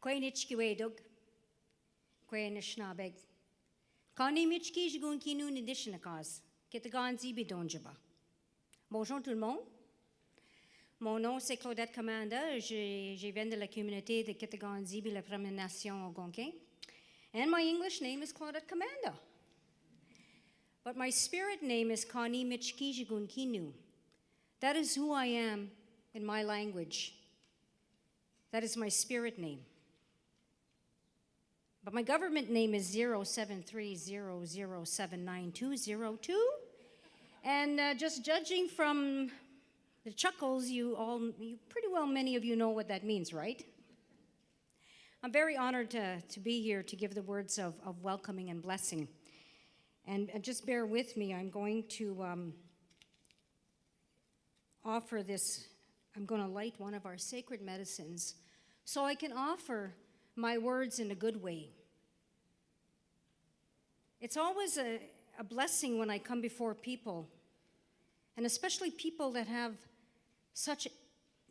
Quainichkiwedug, Quainishnabeg. Kanimichki Jigunkinu Nidishnakas, Kitigan Zibi donjaba. Bonjour tout le monde. Mon nom c'est Claudette Commanda. Je viens de la communauté de Kitigan Zibi, la Première Nation Algonquin. And my English name is Claudette Commanda. But my spirit name is Kanimichki Jigunkinu. That is who I am in my language. That is my spirit name. But my government name is 07300799202. And just judging from the chuckles, you pretty well, many of you know what that means, right? I'm very honored to be here to give the words of welcoming and blessing. And just bear with me, I'm going to offer this, I'm going to light one of our sacred medicines so I can offer my words in a good way. It's always a blessing when I come before people, and especially people that have such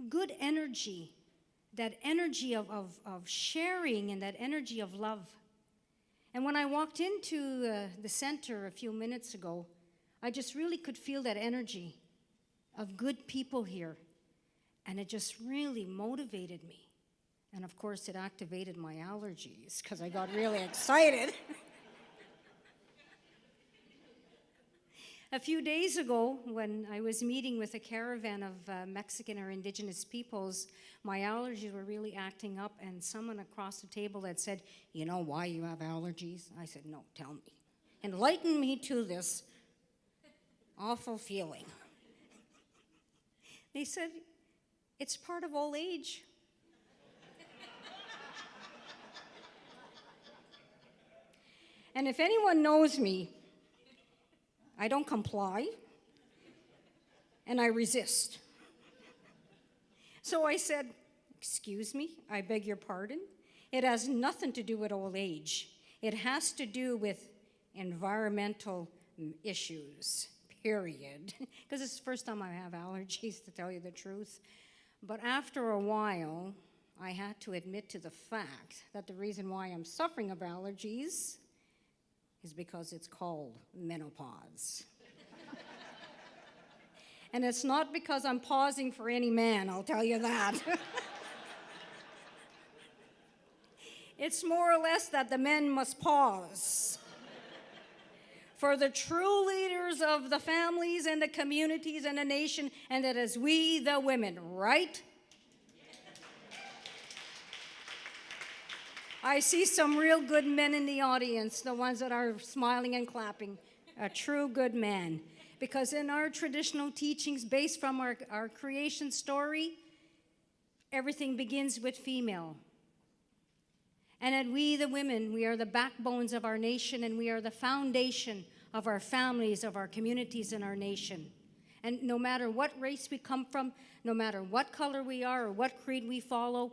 good energy, that energy of sharing and that energy of love. And when I walked into the center a few minutes ago, I just really could feel that energy of good people here, and it just really motivated me. And of course, it activated my allergies because I got really excited. A few days ago, when I was meeting with a caravan of Mexican or Indigenous peoples, my allergies were really acting up, and someone across the table had said, "You know why you have allergies?" I said, "No, tell me. Enlighten me to this awful feeling." They said, "It's part of old age." And if anyone knows me, I don't comply, and I resist. So I said, "Excuse me, I beg your pardon. It has nothing to do with old age. It has to do with environmental issues, period." Because it's the first time I have allergies, to tell you the truth. But after a while, I had to admit to the fact that the reason why I'm suffering of allergies is because it's called menopause. And it's not because I'm pausing for any man, I'll tell you that. It's more or less that the men must pause for the true leaders of the families and the communities and the nation, and that is we, the women, right? I see some real good men in the audience, the ones that are smiling and clapping. A true good man. Because in our traditional teachings, based from our creation story, everything begins with female. And that we, the women, we are the backbones of our nation, and we are the foundation of our families, of our communities, and our nation. And no matter what race we come from, no matter what color we are or what creed we follow,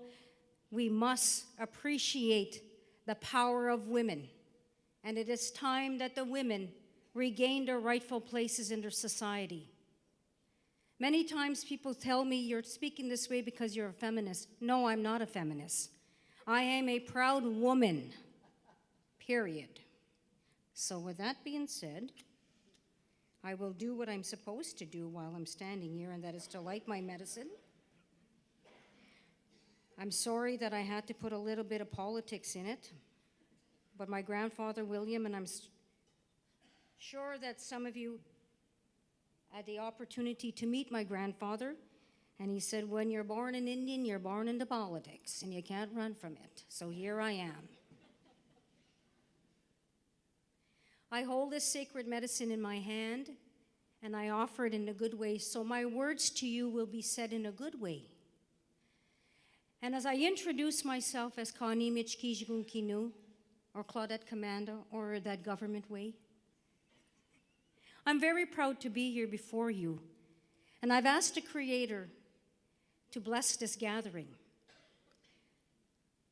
we must appreciate the power of women. And it is time that the women regain their rightful places in their society. Many times people tell me, "You're speaking this way because you're a feminist." No, I'm not a feminist. I am a proud woman, period. So with that being said, I will do what I'm supposed to do while I'm standing here, and that is to light my medicine. I'm sorry that I had to put a little bit of politics in it, but my grandfather, William, and I'm sure that some of you had the opportunity to meet my grandfather, and he said, "When you're born an Indian, you're born into politics, and you can't run from it." So here I am. I hold this sacred medicine in my hand, and I offer it in a good way, so my words to you will be said in a good way. And as I introduce myself as Kanimichki Jigunkinu, or Claudette Commanda, or that government way, I'm very proud to be here before you. And I've asked the Creator to bless this gathering.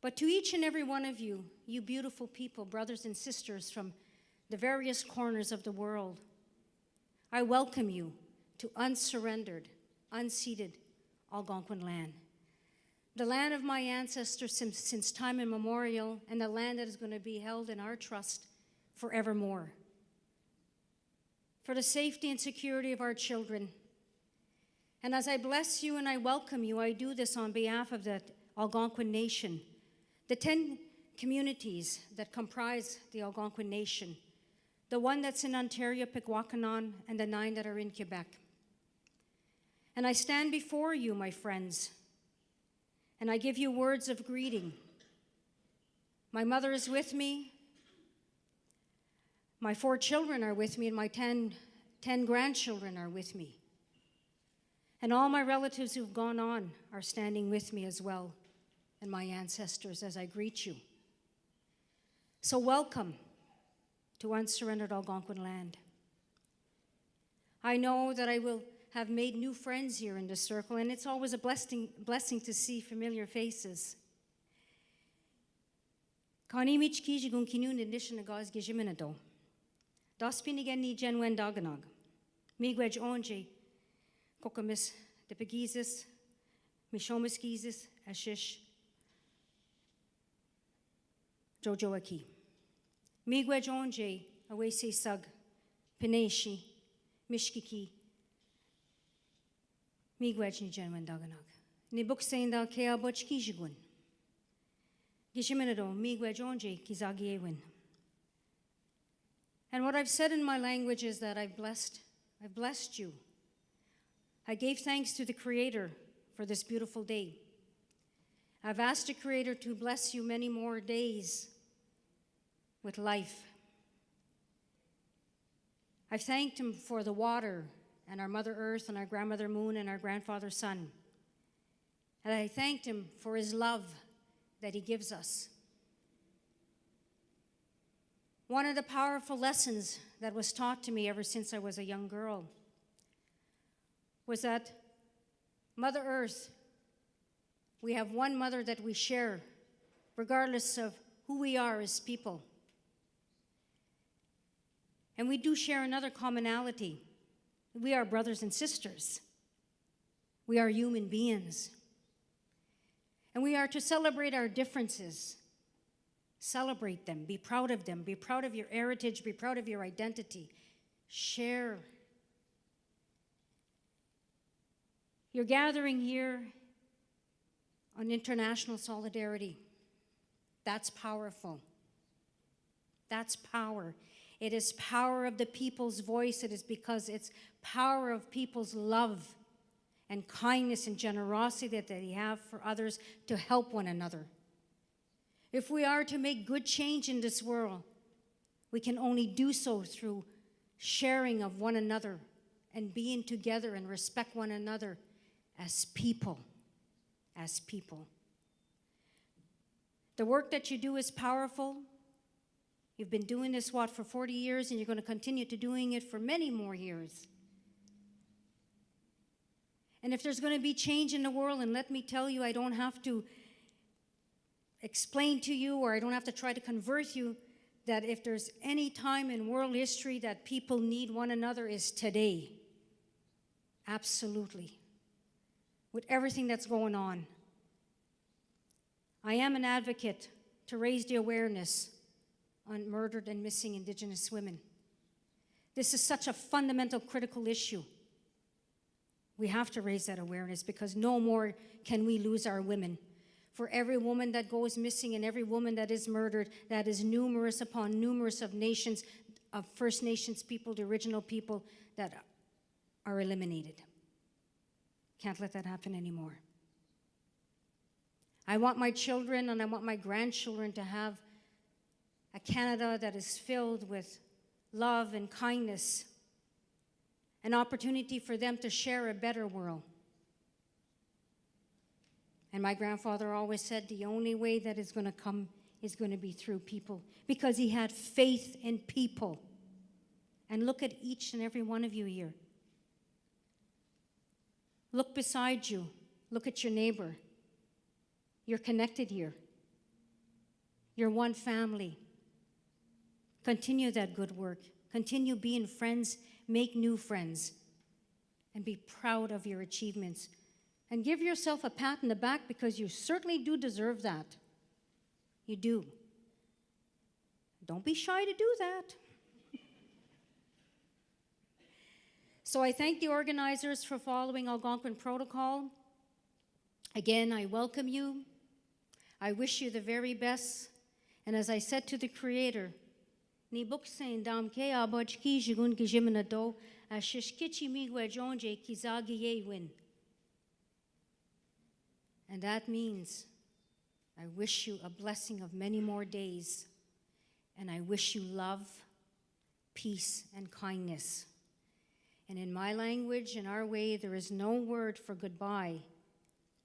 But to each and every one of you, you beautiful people, brothers and sisters from the various corners of the world, I welcome you to unsurrendered, unceded Algonquin land. the land of my ancestors since time immemorial, and the land that is going to be held in our trust forevermore. For the safety and security of our children. And as I bless you and I welcome you, I do this on behalf of the Algonquin Nation, the 10 communities that comprise the Algonquin Nation, the one that's in Ontario, Pikwakanon, and the 9 that are in Quebec. And I stand before you, my friends, and I give you words of greeting. My mother is with me. My 4 children are with me, and my 10 grandchildren are with me. And all my relatives who've gone on are standing with me as well, and my ancestors as I greet you. So welcome to unsurrendered Algonquin land. I know that I will have made new friends here in the circle, and it's always a blessing to see familiar faces. Kanimich Kitigan Kinun edition of Gaz Gijiminado. Daspinigan ni Genwen Daganog. Migwej Onje, Kokamis de Pegizis, Mishomiskizis, Ashish, Jojoaki. Migwej Onje, Awesi Sug, Pineshi, Mishkiki, Migwej ni Genwen Daganog. Ni book saying da Kea Butch Kijigun. Gishiminado, Migwej Onje, Kizagiewin. And what I've said in my language is that I've blessed you. I gave thanks to the Creator for this beautiful day. I've asked the Creator to bless you many more days with life. I've thanked Him for the water and our Mother Earth and our Grandmother Moon and our Grandfather Sun. And I thanked Him for His love that He gives us. One of the powerful lessons that was taught to me ever since I was a young girl was that Mother Earth, we have one mother that we share, regardless of who we are as people. And we do share another commonality. We are brothers and sisters. We are human beings. And we are to celebrate our differences. Celebrate them, be proud of them, be proud of your heritage, be proud of your identity. Share. You're gathering here on international solidarity. That's powerful. That's power. It is power of the people's voice. It is because it's power of people's love and kindness and generosity that they have for others to help one another. If we are to make good change in this world, we can only do so through sharing of one another and being together and respect one another as people, as people. The work that you do is powerful. You've been doing this, for 40 years, and you're going to continue to doing it for many more years. And if there's going to be change in the world, and let me tell you, I don't have to explain to you, or I don't have to try to convert you, that if there's any time in world history that people need one another is today. Absolutely. With everything that's going on. I am an advocate to raise the awareness on murdered and missing Indigenous women. This is such a fundamental, critical issue. We have to raise that awareness because no more can we lose our women. For every woman that goes missing and every woman that is murdered, that is numerous upon numerous of nations, of First Nations people, the original people that are eliminated. Can't let that happen anymore. I want my children and I want my grandchildren to have a Canada that is filled with love and kindness, an opportunity for them to share a better world. And my grandfather always said the only way that is going to come is going to be through people, because he had faith in people. And look at each and every one of you here. Look beside you. Look at your neighbor. You're connected here. You're one family. Continue that good work. Continue being friends. Make new friends. And be proud of your achievements. And give yourself a pat in the back because you certainly do deserve that. You do. Don't be shy to do that. So I thank the organizers for following Algonquin protocol. Again, I welcome you. I wish you the very best. And as I said to the Creator, ni buksen dam ke abaj ki jigun ki jimna do ashishkichi migwe jonje kizagi yewin. And that means I wish you a blessing of many more days, and I wish you love, peace, and kindness. And in my language, in our way, there is no word for goodbye,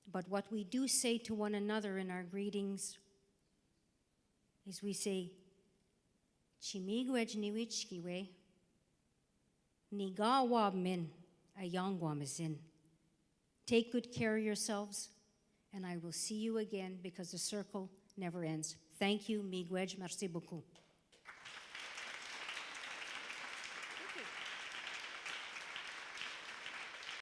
but what we do say to one another in our greetings is we say, Chimigwej niwichkiwe, Nigawab min, a yangwamazin. Take good care of yourselves, and I will see you again because the circle never ends. Thank you, Miigwej, merci beaucoup.